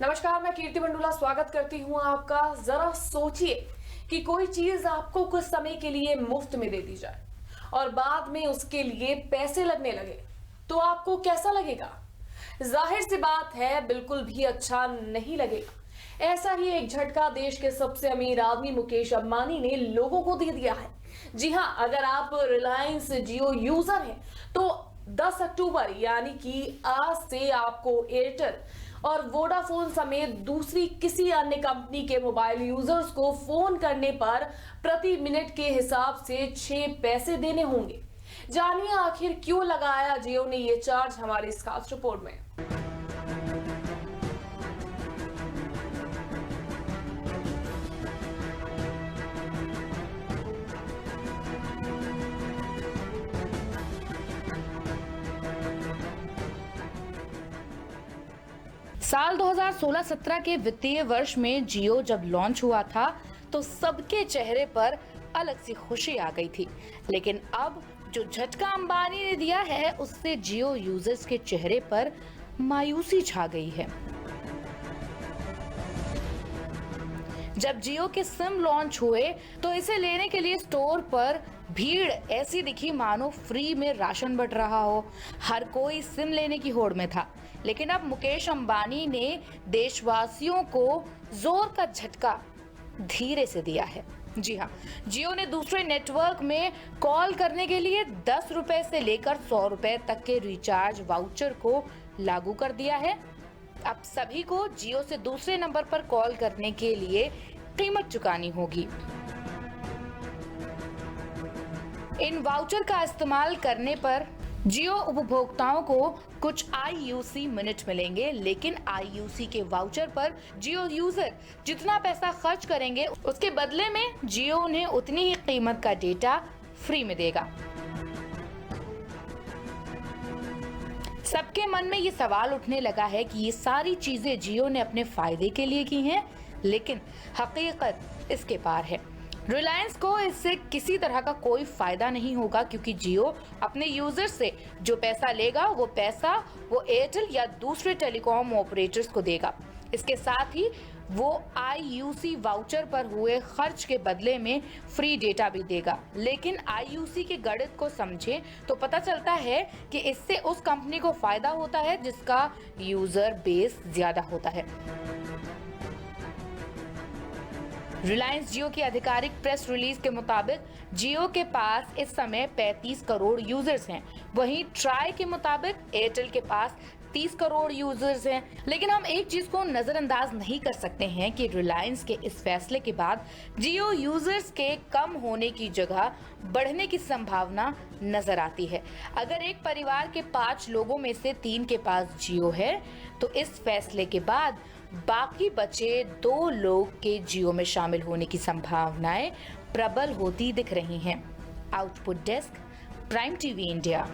नमस्कार, मैं कीर्ति मंडूला स्वागत करती हूँ आपका। जरा सोचिए कि कोई चीज आपको कुछ समय के लिए मुफ्त में दे दी जाए और बाद में उसके लिए पैसे लगने लगे, तो आपको कैसा लगेगा? जाहिर सी बात है, बिल्कुल भी अच्छा नहीं लगेगा। ऐसा ही एक झटका देश के सबसे अमीर आदमी मुकेश अंबानी ने लोगों को दे दिया है। जी हाँ, अगर आप रिलायंस जियो यूजर हैं तो 10 अक्टूबर यानी कि आज से आपको एयरटेल और वोडाफोन समेत दूसरी किसी अन्य कंपनी के मोबाइल यूजर्स को फोन करने पर प्रति मिनट के हिसाब से 6 पैसे देने होंगे। जानिए आखिर क्यों लगाया जियो ने ये चार्ज, हमारी इस खास रिपोर्ट में। साल 2016-17 के वित्तीय वर्ष में जियो जब लॉन्च हुआ था तो सबके चेहरे पर अलग सी खुशी आ गई थी, लेकिन अब जो झटका अंबानी ने दिया है उससे जियो यूजर्स के चेहरे पर मायूसी छा गई है। जब जियो के सिम लॉन्च हुए तो इसे लेने के लिए स्टोर पर भीड़ ऐसी दिखी मानो फ्री में राशन बंट रहा हो। हर कोई सिम लेने की होड़ में था, लेकिन अब मुकेश अंबानी ने देशवासियों को जोर का झटका धीरे से दिया है। जी हाँ, जियो ने दूसरे नेटवर्क में कॉल करने के लिए 10 रुपए से लेकर 100 रुपए तक के रिचार्ज वाउचर को लागू कर दिया है। अब सभी को जियो से दूसरे नंबर पर कॉल करने के लिए कीमत चुकानी होगी। इन वाउचर का इस्तेमाल करने पर जियो उपभोक्ताओं को कुछ IUC मिनट मिलेंगे, लेकिन IUC के वाउचर पर जियो यूजर जितना पैसा खर्च करेंगे उसके बदले में जियो उन्हें उतनी ही कीमत का डेटा फ्री में देगा। सबके मन में ये सवाल उठने लगा है कि ये सारी चीजें जियो ने अपने फायदे के लिए की हैं, लेकिन हकीकत इसके पार है। रिलायंस को इससे किसी तरह का कोई फायदा नहीं होगा, क्योंकि जियो अपने यूजर से जो पैसा लेगा वो पैसा वो एयरटेल या दूसरे टेलीकॉम ऑपरेटर्स को देगा। इसके साथ ही वो IUC वाउचर पर हुए खर्च के बदले में फ्री डेटा भी देगा। लेकिन IUC के गणित को समझे तो पता चलता है कि इससे उस कंपनी को फायदा होता है जिसका यूजर बेस ज्यादा होता है। रिलायंस जियो की आधिकारिक प्रेस रिलीज के मुताबिक जियो के पास इस समय 35 करोड़ यूजर्स हैं, वहीं ट्राई के मुताबिक एयरटेल के पास 30 करोड़ यूजर्स हैं। लेकिन हम एक चीज को नजरअंदाज नहीं कर सकते हैं कि रिलायंस के इस फैसले के बाद जियो यूजर्स के कम होने की जगह बढ़ने की संभावना नजर आती है। अगर एक परिवार के 5 लोगों में से 3 के पास जियो है तो इस फैसले के बाद बाकी बचे 2 लोग के जियो में शामिल होने की संभावनाएं प्रबल होती दिख रही हैं। Output desk, prime TV India.